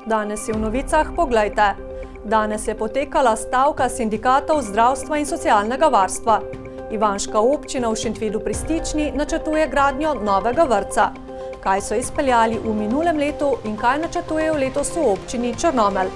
Danes je v novicah, poglejte. Danes je potekala stavka sindikatov zdravstva in socialnega varstva. Ivanška občina v Šentvidu pri Stični načrtuje gradnjo novega vrtca. Kaj so izpeljali v minulem letu in kaj načrtujejo letos v občini Črnomelj?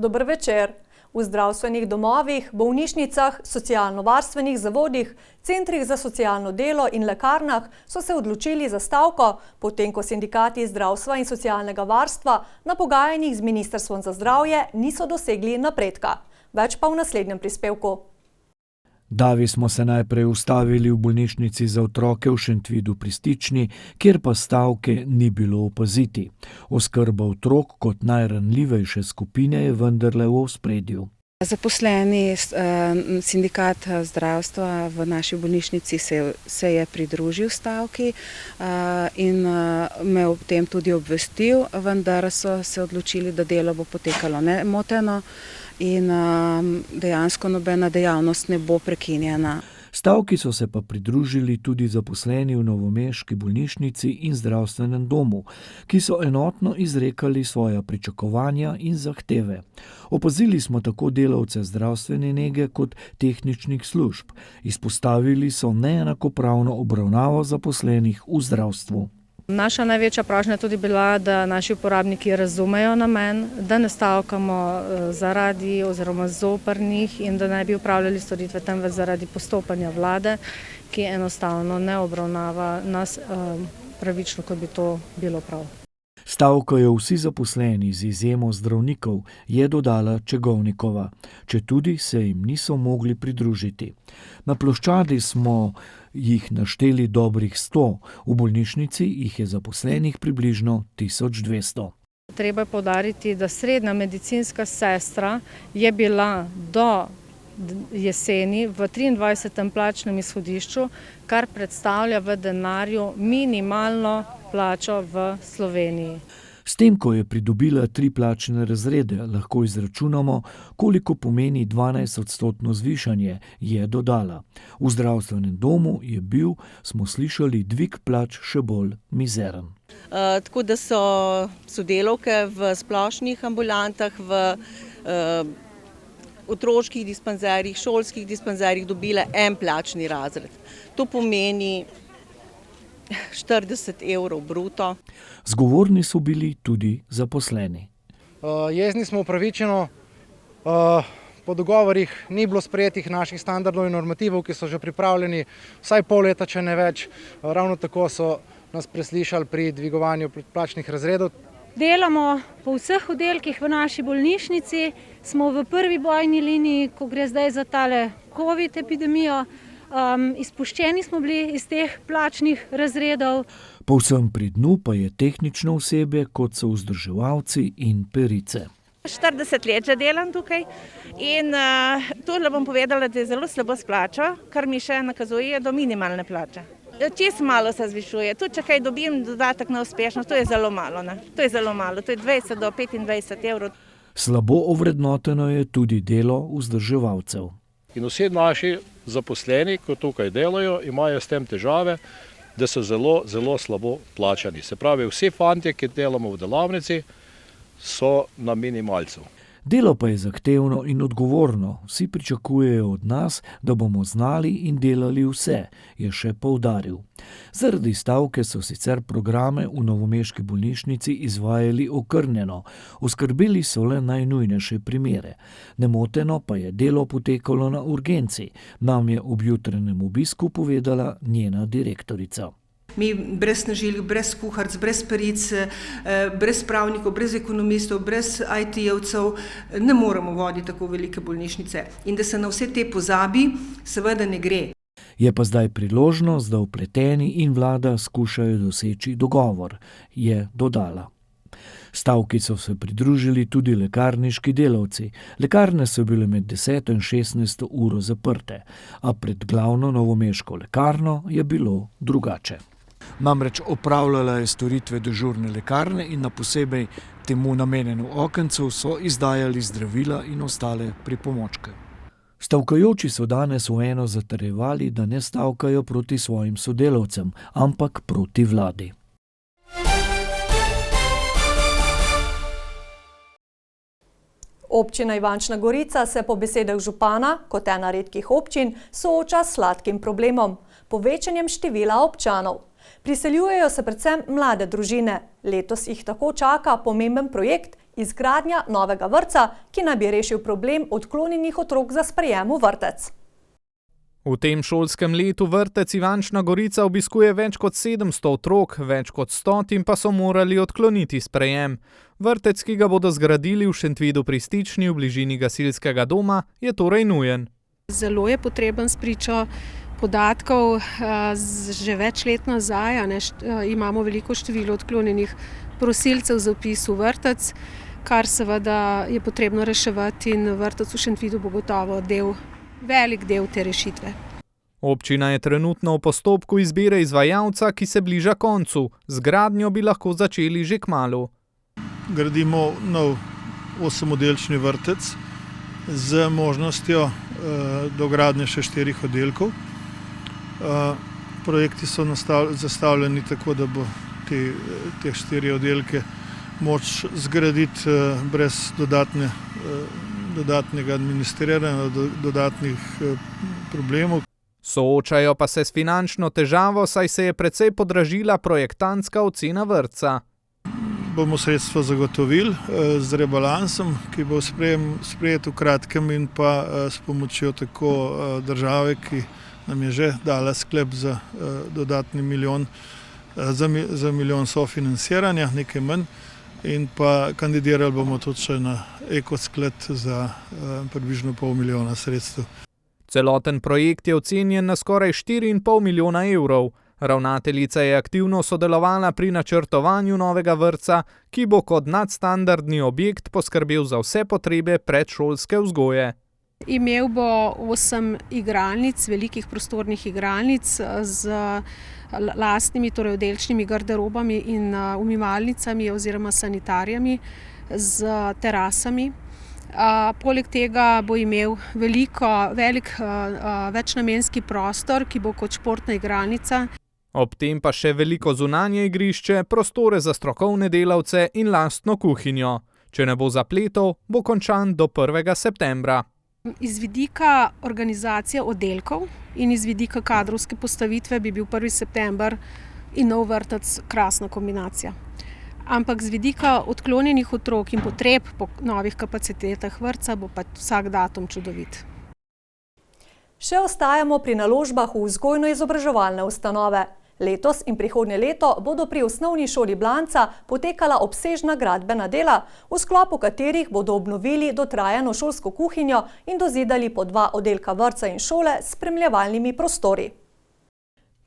Dober večer. V zdravstvenih domovih, bolnišnicah, socialno-varstvenih zavodih, centrih za socialno delo in lekarnah so se odločili za stavko, potem ko sindikati zdravstva in socialnega varstva na pogajanjih z Ministrstvom za zdravje niso dosegli napredka. Več pa v naslednjem prispevku. Davi smo se najprej ustavili v bolnišnici za otroke v Šentvidu pri Stični, kjer pa stavke ni bilo opaziti. Oskrba otrok kot najranljivejše skupine je vendarle v ospredju. Zaposleni sindikat zdravstva v naši bolnišnici se je pridružil stavki in me ob tem tudi obvestil, vendar so se odločili, da delo bo potekalo nemoteno in dejansko nobena dejavnost ne bo prekinjena. Stavki so se pa pridružili tudi zaposleni v novomeški bolnišnici in zdravstvenem domu, ki so enotno izrekali svoja pričakovanja in zahteve. Opazili smo tako delavce zdravstvene nege kot tehničnih služb. Izpostavili so neenakopravno obravnavo zaposlenih v zdravstvu. Naša največja prošnja je tudi bila, da naši uporabniki razumejo namen, da ne stavkamo zaradi oziroma zoper njih in da ne bi upravljali storitve temveč zaradi postopanja vlade, ki enostavno ne obravnava nas pravično, kot bi to bilo prav. Stavkajo vsi zaposleni z izjemo zdravnikov, je dodala Čegovnikova, četudi se jim niso mogli pridružiti. Na ploščadi smo jih našteli dobrih 100, v bolnišnici jih je zaposlenih približno 1200. Treba je poudariti, da srednja medicinska sestra je bila do jeseni v 23. plačnem izhodišču, kar predstavlja v denarju minimalno plačo v Sloveniji. S tem, ko je pridobila 3 plačne razrede, lahko izračunamo, koliko pomeni 12% zvišanje, je dodala. V zdravstvenem domu je bil, smo slišali, dvig plač še bolj mizeren. Tako da so sodelavke v splošnih ambulantah, v otroških dispanzerjih, šolskih dispanzerjih dobile en plačni razred. To pomeni 40 evrov bruto. Zgovorni so bili tudi zaposleni. Jezni smo upravičeno, po dogovorih ni bilo sprejetih naših standardov in normativov, ki so že pripravljeni vsaj pol leta, če ne več. Ravno tako so nas preslišali pri dvigovanju plačnih razredov. Delamo po vseh oddelkih v naši bolnišnici, smo v prvi bojni liniji, ko gre zdaj za tale COVID epidemijo. Izpuščeni smo bili iz teh plačnih razredov. Povsem pri dnu pa je tehnično osebje, kot so vzdrževalci in perice. 40 let že delam tukaj in tudi bom povedala, da je zelo slabo splačo, kar mi še nakazuje do minimalne plače. Čisto malo se zvišuje, tudi če kaj dobim dodatek na uspešnost, to je zelo malo. To je zelo malo, to je 20 do 25 evrov. Slabo ovrednoteno je tudi delo vzdrževalcev. In vsi naši zaposleni, ko tukaj delajo, imajo s tem težave, da so zelo, zelo slabo plačani. Se pravi, vsi fantje, ki delamo v delavnici, so na minimalcu. Delo pa je zahtevno in odgovorno. Vsi pričakujejo od nas, da bomo znali in delali vse, je še poudaril. Zaradi stavke so sicer programe v novomeški bolnišnici izvajali okrnjeno. Oskrbeli so le najnujnejše primere. Nemoteno pa je delo potekalo na urgenci, nam je ob jutranjem obisku povedala njena direktorica. Mi brez snažilk, brez kuharic, brez peric, brez pravnikov, brez ekonomistov, brez IT-jevcev ne moremo voditi tako velike bolnišnice. In da se na vse te pozabi, seveda ne gre. Je pa zdaj priložnost, da vpleteni in vlada skušajo doseči dogovor, je dodala. Stavki so se pridružili tudi lekarniški delavci. Lekarne so bile med 10. in 16. uro zaprte, a pred glavno novomeško lekarno je bilo drugače. Namreč opravljala je storitve dežurne lekarne in na posebej temu namenjenem okencu so izdajali zdravila in ostale pripomočke. Stavkajoči so danes v eno zatrjevali, da ne stavkajo proti svojim sodelavcem, ampak proti vladi. Občina Ivančna Gorica se po besedah župana, kot ena redkih občin, sooča s sladkim problemom – povečanjem števila občanov. Priseljujejo se predvsem mlade družine. Letos jih tako čaka pomemben projekt – izgradnja novega vrtca, ki naj bi rešil problem odklonjenih otrok za sprejem v vrtec. V tem šolskem letu vrtec Ivančna Gorica obiskuje več kot 700 otrok, več kot 100 pa so morali odkloniti sprejem. Vrtec, ki ga bodo zgradili v Šentvidu pri Stični v bližini gasilskega doma, je torej nujen. Zelo je potreben spričo podatkov že več let nazaj. Imamo veliko število odklonjenih prosilcev za vpis v vrtec, kar seveda je potrebno reševati in vrtec v Šentvidu bo gotovo velik del te rešitve. Občina je trenutno v postopku izbire izvajalca, ki se bliža koncu. Z gradnjo bi lahko začeli že kmalu. Gradimo nov 8-oddelčni vrtec z možnostjo dogradnje še 4 oddelkov. Projekti so zastavljeni tako, da bo te 4 oddelke moč zgraditi brez dodatnega administriranja, dodatnih problemov. Soočajo pa se s finančno težavo, saj se je precej podražila projektantska ocena vrtca. Bomo sredstva zagotovili z rebalansom, ki bo sprejet v kratkem in pa s pomočjo tako države, ki nam je že dala sklep za dodatni milijon, za milijon sofinanciranja, nekaj manj. In pa kandidirali bomo tudi še na ekosklad za približno $500 000 sredstev. Celoten projekt je ocenjen na skoraj 4,5 milijona evrov. Ravnateljica je aktivno sodelovala pri načrtovanju novega vrtca, ki bo kot nadstandardni objekt poskrbel za vse potrebe predšolske vzgoje. Imel bo 8 igralnic, velikih prostornih igralnic z lastnimi, torej oddelčnimi garderobami in umivalnicami oziroma sanitarijami z terasami. Poleg tega bo imel velik večnamenski prostor, ki bo kot športna igralnica. Ob tem pa še veliko zunanje igrišče, prostore za strokovne delavce in lastno kuhinjo. Če ne bo zapletov, bo končan do 1. septembra. Iz vidika organizacije oddelkov in iz vidika kadrovske postavitve bi bil 1. september in nov vrtec krasna kombinacija. Ampak z vidika odklonjenih otrok in potreb po novih kapacitetah vrtca bo pa vsak datum čudovit. Še ostajamo pri naložbah v vzgojno-izobraževalne ustanove. Letos in prihodnje leto bodo pri osnovni šoli Blanca potekala obsežna gradbena dela, v sklopu katerih bodo obnovili dotrajano šolsko kuhinjo in dozidali po 2 oddelka vrtca in šole s spremljevalnimi prostori.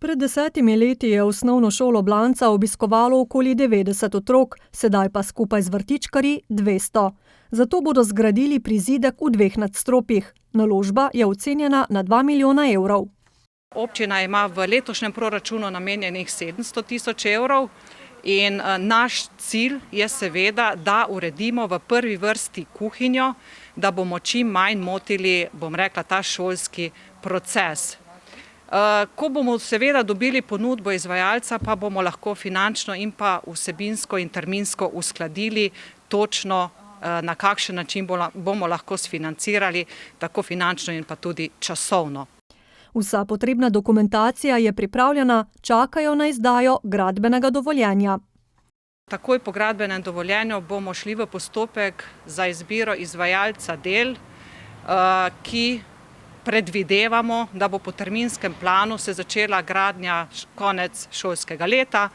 Pred 10 leti je osnovno šolo Blanca obiskovalo okoli 90 otrok, sedaj pa skupaj z vrtičkarji 200. Zato bodo zgradili prizidek v 2 nadstropjih. Naložba je ocenjena na 2 milijona evrov. Občina ima v letošnjem proračunu namenjenih 700 000 evrov in naš cilj je seveda, da uredimo v prvi vrsti kuhinjo, da bomo čim manj motili, ta šolski proces. Ko bomo seveda dobili ponudbo izvajalca, pa bomo lahko finančno in pa vsebinsko in terminsko uskladili točno, na kakšen način bomo lahko sfinancirali, tako finančno in pa tudi časovno. Vsa potrebna dokumentacija je pripravljena, čakajo na izdajo gradbenega dovoljenja. Takoj po gradbenem dovoljenju bomo šli v postopek za izbiro izvajalca del, ki predvidevamo, da bo po terminskem planu se začela gradnja konec šolskega leta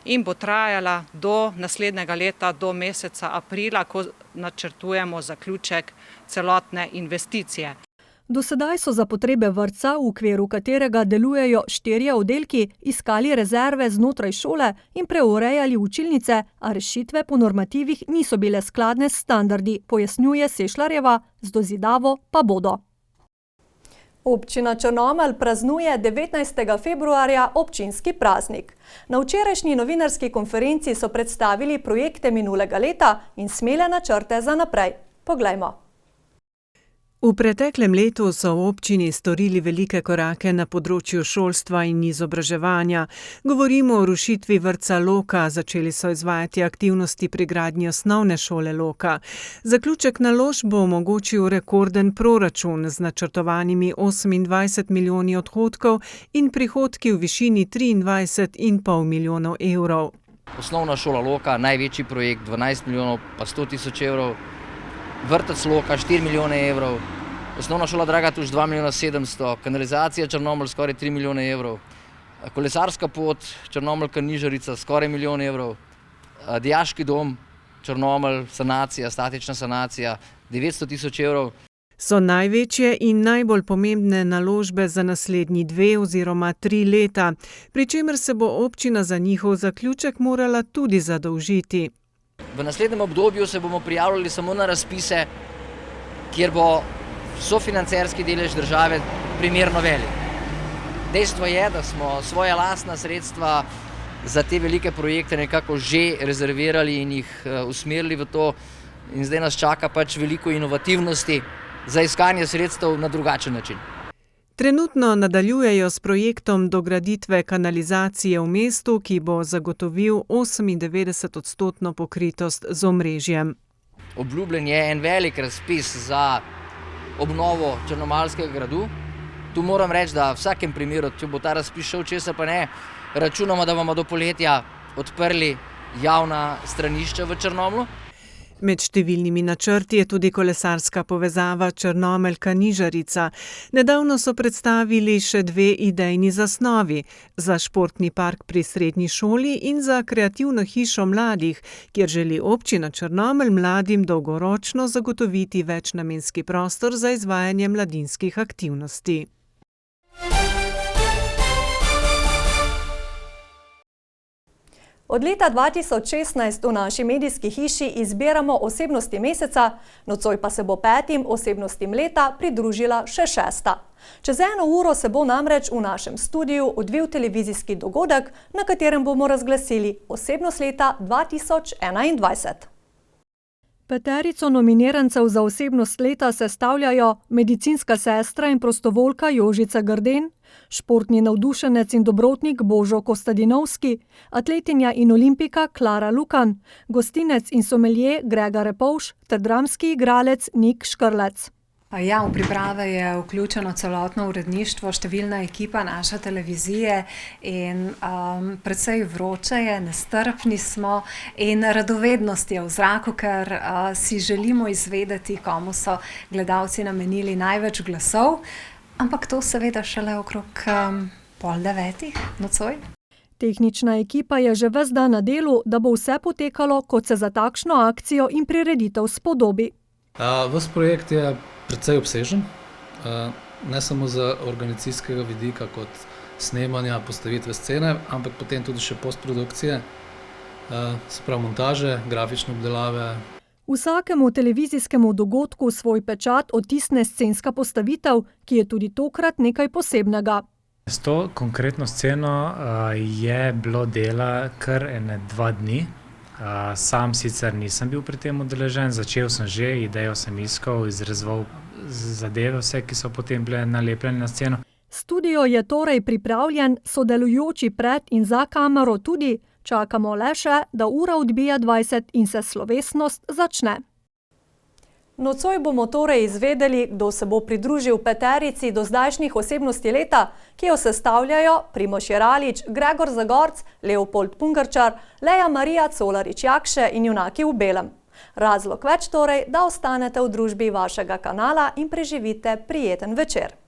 in bo trajala do naslednjega leta, do meseca aprila, ko načrtujemo zaključek celotne investicije. Do sedaj so za potrebe vrtca, v okviru katerega delujejo 4 oddelki, iskali rezerve znotraj šole in preurejali učilnice, a rešitve po normativih niso bile skladne s standardi, pojasnjuje Sešlarjeva, z dozidavo pa bodo. Občina Črnomelj praznuje 19. februarja občinski praznik. Na včerajšnji novinarski konferenci so predstavili projekte minulega leta in smele načrte za naprej. Poglejmo. V preteklem letu so v občini storili velike korake na področju šolstva in izobraževanja. Govorimo o rušitvi vrtca Loka, začeli so izvajati aktivnosti pri gradnji osnovne šole Loka. Zaključek naložb bo omogočil rekorden proračun z načrtovanimi 28 milijoni odhodkov in prihodki v višini 23,5 milijonov evrov. Osnovna šola Loka, največji projekt, 12 milijonov pa 100 tisoč evrov. Vrtec Loka, 4 milijone evrov, osnovna šola Dragatuš, 2 milijona 700, kanalizacija Črnomelj, skoraj 3 milijone evrov, kolesarska pot Črnomelj-Kanižarica, skoraj milijon evrov, dijaški dom Črnomelj, sanacija, statična sanacija, 900 tisoč evrov. So največje in najbolj pomembne naložbe za naslednji 2 oziroma 3 leta, pri čemer se bo občina za njihov zaključek morala tudi zadolžiti. V naslednjem obdobju se bomo prijavljali samo na razpise, kjer bo sofinancerski delež države primerno velik. Dejstvo je, da smo svoja lastna sredstva za te velike projekte nekako že rezervirali in jih usmerili v to, in zdaj nas čaka pač veliko inovativnosti za iskanje sredstev na drugačen način. Trenutno nadaljujejo s projektom dograditve kanalizacije v mestu, ki bo zagotovil 98% pokritost z omrežjem. Obljubljen je en velik razpis za obnovo Črnomaljskega gradu. Tu moram reči, da v vsakem primeru, če bo ta razpis šel, česa pa ne, računamo, da bomo do poletja odprli javna stranišča v Črnomlju. Med številnimi načrti je tudi kolesarska povezava Črnomelj-Kanižarica. Nedavno so predstavili še 2 idejni zasnovi, za športni park pri srednji šoli in za kreativno hišo mladih, kjer želi občina Črnomelj mladim dolgoročno zagotoviti večnamenski prostor za izvajanje mladinskih aktivnosti. Od leta 2016 v naši medijski hiši izbiramo osebnosti meseca, nocoj pa se bo 5 osebnostim leta pridružila še 6. Čez 1 uro se bo namreč v našem studiu odvil televizijski dogodek, na katerem bomo razglasili osebnost leta 2021. 5 nominirancev za osebnost leta sestavljajo medicinska sestra in prostovoljka Jožica Grden, športni navdušenec in dobrotnik Božo Kostadinovski, atletinja in olimpika Klara Lukan, gostinec in somelje Grega Repovš ter dramski igralec Nik Škrlec. Ja, v priprave je vključeno celotno uredništvo, številna ekipa naše televizije in precej vroče je, nestrpni smo in radovednost je v zraku, ker si želimo izvedeti, komu so gledalci namenili največ glasov, ampak to seveda šele okrog 8:30 nocoj. Tehnična ekipa je že ves dan na delu, da bo vse potekalo, kot se za takšno akcijo in prireditev spodobi. Ves projekt je precej obsežen, ne samo z organizacijskega vidika kot snemanja, postavitve scene, ampak potem tudi še postprodukcije, se pravi montaže, grafične obdelave. Vsakemu televizijskemu dogodku svoj pečat odtisne scenska postavitev, ki je tudi tokrat nekaj posebnega. S to konkretno sceno je bilo dela kar 2 dni. Sam sicer nisem bil pri tem udeležen, začel sem že, idejo sem iskal, izrezoval zadeve vse, ki so potem bile nalepljene na sceno. Studio je torej pripravljen, sodelujoči pred in za kamero tudi, čakamo le še, da ura odbija 20 in se slovesnost začne. Nocoj bomo torej izvedeli, kdo se bo pridružil 5 dozdajšnjih osebnosti leta, ki jo sestavljajo Primož Jeralič, Gregor Zagorc, Leopold Pungarčar, Leja Marija Colarič-Jakše in junaki v belem. Razlog več torej, da ostanete v družbi vašega kanala in preživite prijeten večer.